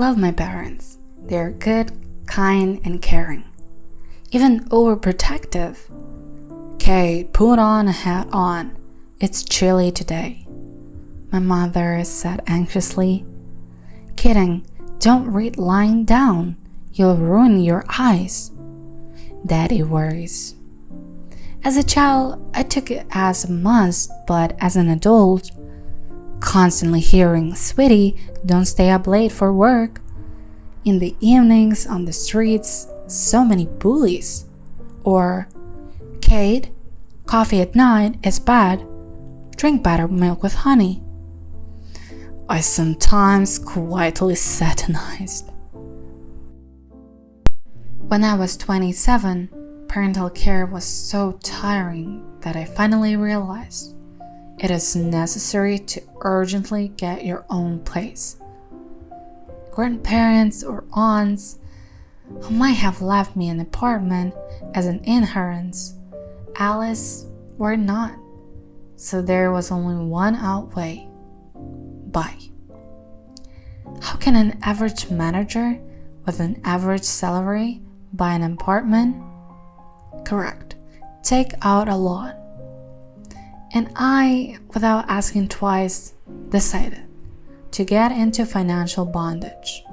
love my parents. They're good, kind, and caring. Even overprotective. Kate, put on a hat on. It's chilly today. My mother said anxiously. Kidding, don't read lying down. You'll ruin your eyes. Daddy worries. As a child, I took it as a must, but as an adult, constantly hearing, "Sweetie, don't stay up late for work." In the evenings on the streets, so many bullies. Or, "Kate, coffee at night is bad. Drink buttermilk with honey." I sometimes quietly satanized. When I was 27, parental care was so tiring that I finally realized it is necessary to urgently get your own place. Grandparents or aunts who might have left me an apartment as an inheritance, Alice were not. So there was only one outway: buy. How can an average manager with an average salary buy an apartment? Correct. Take out a loan. And I, without asking twice, decided to get into financial bondage.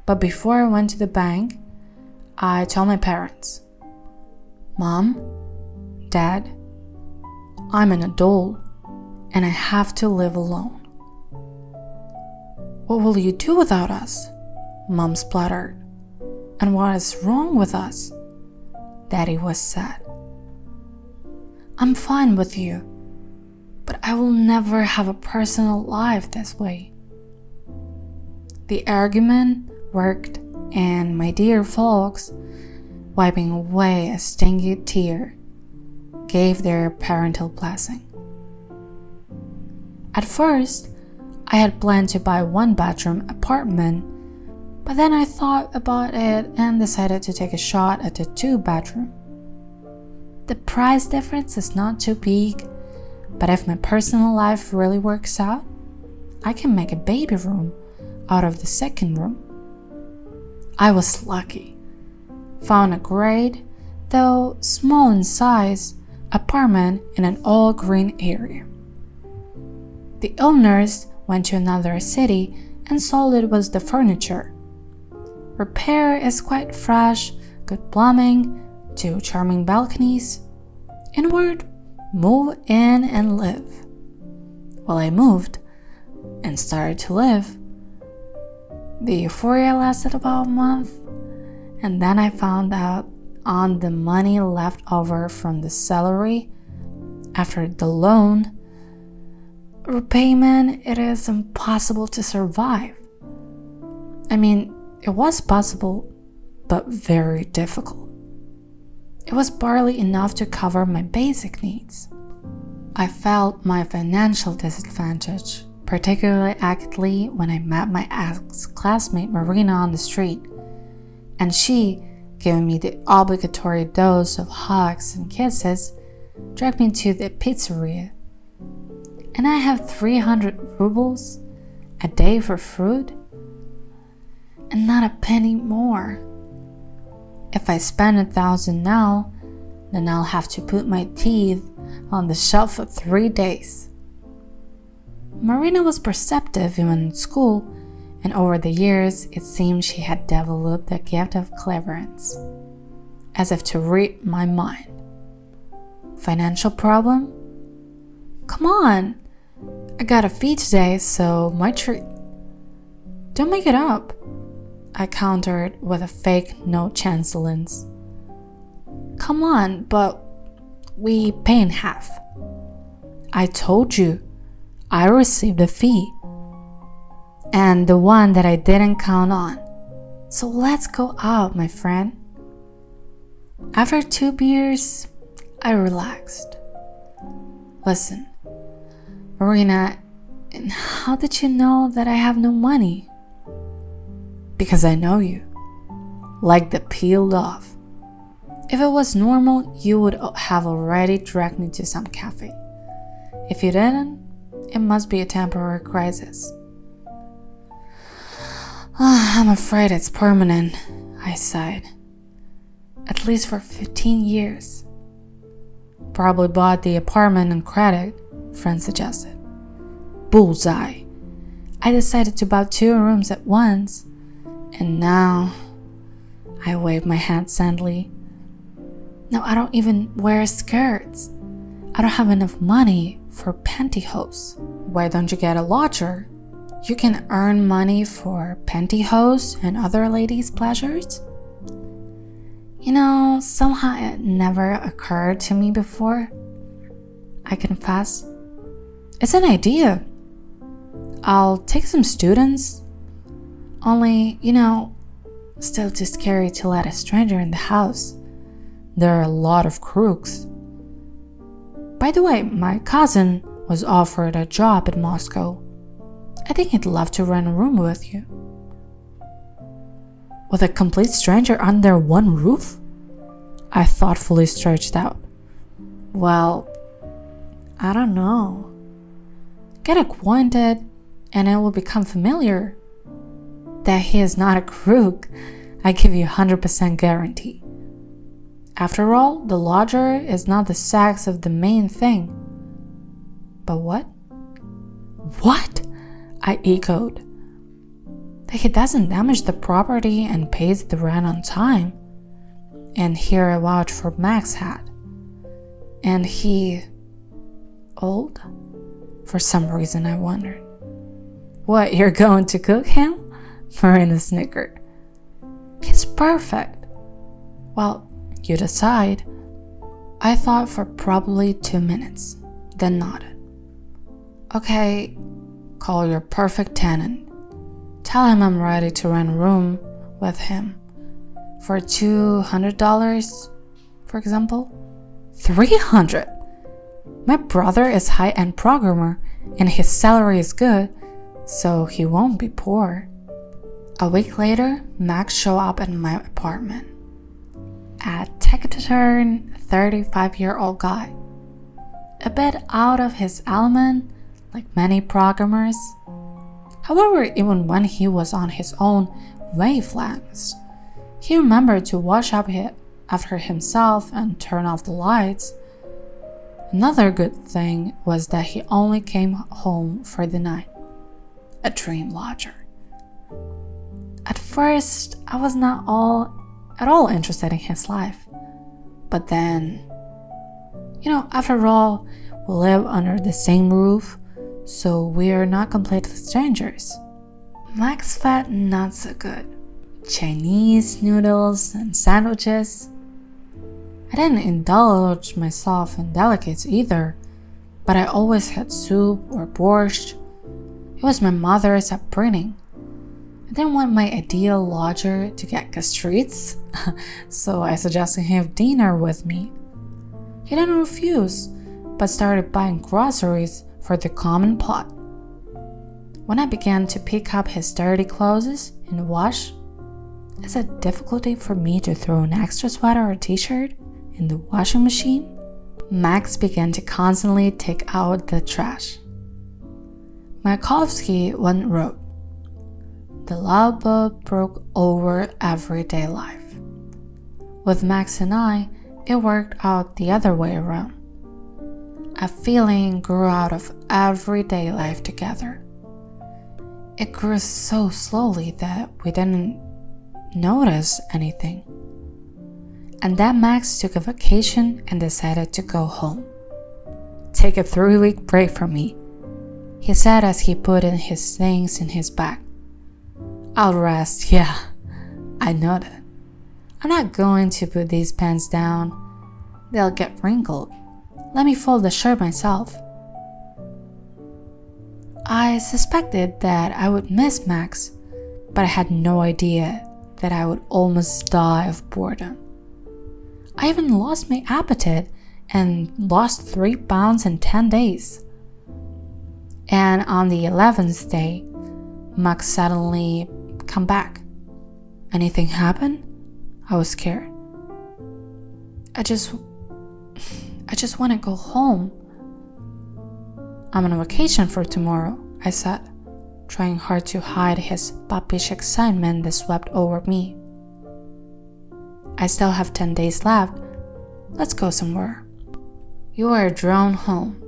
But before I went to the bank, I told my parents, "Mom, Dad, I'm an adult and I have to live alone." "What will you do without us?" Mom spluttered. "And what is wrong with us?" Daddy was sad. "I'm fine with you, but I will never have a personal life this way." The argument worked, and my dear folks, wiping away a stinky tear, gave their parental blessing. At first, I had planned to buy a one-bedroom apartment, but then I thought about it and decided to take a shot at a two-bedroom. The price difference is not too big, but if my personal life really works out, I can make a baby room out of the second room. I was lucky. Found a great, though small in size, apartment in an all-green area. The owners went to another city and sold it with the furniture. Repair is quite fresh, good plumbing, 2 charming balconies. In a word, move in and live. Well, I moved and started to live. The euphoria lasted about a month, and then I found out on the money left over from the salary after the loan repayment, it is impossible to survive. I mean, it was possible, but very difficult. It was barely enough to cover my basic needs. I felt my financial disadvantage, particularly acutely when I met my ex-classmate Marina on the street, and she, giving me the obligatory dose of hugs and kisses, dragged me to the pizzeria. And I have 300 rubles a day for food, and not a penny more. If I spend 1,000 now, then I'll have to put my teeth on the shelf for 3 days. Marina was perceptive even in school, and over the years it seemed she had developed the gift of cleverness, as if to read my mind. Financial problem? Come on, I got a fee today, so my treat. Don't make it up, I countered with a fake nonchalance. Come on, but we pay in half. I told you, I received a fee, and the one that I didn't count on. So let's go out, my friend. After 2 beers, I relaxed. Listen, Marina, and how did you know that I have no money? Because I know you, like the peeled off. If it was normal, you would have already dragged me to some cafe. If you didn't, it must be a temporary crisis. I'm afraid it's permanent, I sighed. At least for 15 years. Probably bought the apartment on credit, friend suggested. Bullseye. I decided to buy 2 rooms at once, and now I waved my hand sadly. Now I don't even wear skirts. I don't have enough money for pantyhose. Why don't you get a lodger? You can earn money for pantyhose and other ladies' pleasures. Somehow it never occurred to me before. I confess. It's an idea. I'll take some students. Only, still too scary to let a stranger in the house. There are a lot of crooks. By the way, my cousin was offered a job in Moscow. I think he'd love to rent a room with you. With a complete stranger under one roof? I thoughtfully stretched out. Well, I don't know. Get acquainted, and it will become familiar. That he is not a crook, I give you 100% guarantee. After all, the lodger is not the sex of the main thing. But what? What? I echoed. That he doesn't damage the property and pays the rent on time. And here I vouch for Max had. And he... old? For some reason I wondered. What, you're going to cook him? Marina snickered. He's perfect. Well, you decide. I thought for probably 2 minutes, then nodded. Okay, call your perfect tenant. Tell him I'm ready to rent a room with him. For $200, for example? $300? My brother is high-end programmer and his salary is good, so he won't be poor. A week later, Max showed up at my apartment. A taciturn 35-year-old guy. A bit out of his element, like many programmers. However, even when he was on his own wavelengths, he remembered to wash up after himself and turn off the lights. Another good thing was that he only came home for the night. A dream lodger. At first, I was not at all interested in his life. But then, after all, we live under the same roof, so we are not completely strangers. Max fed not so good. Chinese noodles and sandwiches. I didn't indulge myself in delicates either, but I always had soup or borscht. It was my mother's upbringing. I didn't want my ideal lodger to get gastritis, so I suggested him have dinner with me. He didn't refuse, but started buying groceries for the common pot. When I began to pick up his dirty clothes in the wash, is it difficulty for me to throw an extra sweater or t-shirt in the washing machine? Max began to constantly take out the trash. Mayakovsky once wrote, "The love boat broke over everyday life." With Max and I, it worked out the other way around. A feeling grew out of everyday life together. It grew so slowly that we didn't notice anything. And then Max took a vacation and decided to go home. "Take a 3-week break from me," he said as he put in his things in his bag. "I'll rest, yeah, I know that. I'm not going to put these pants down. They'll get wrinkled. Let me fold the shirt myself." I suspected that I would miss Max, but I had no idea that I would almost die of boredom. I even lost my appetite and lost 3 pounds in 10 days. And on the 11th day, Max suddenly come back. Anything happened? I was scared. I just want to go home. "I'm on a vacation for tomorrow," I said. trying hard to hide his puppish excitement that swept over me. I still have 10 days left. Let's go somewhere. You are drawn home.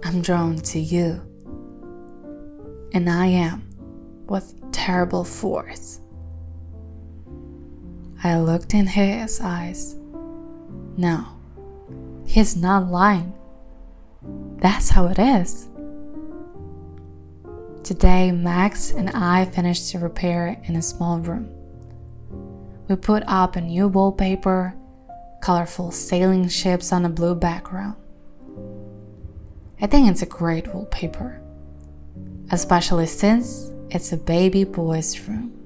I'm drawn to you. And I am, with terrible force. I looked in his eyes. No, he's not lying. That's how it is. Today, Max and I finished the repair in a small room. We put up a new wallpaper, colorful sailing ships on a blue background. I think it's a great wallpaper, especially since it's a baby boy's room.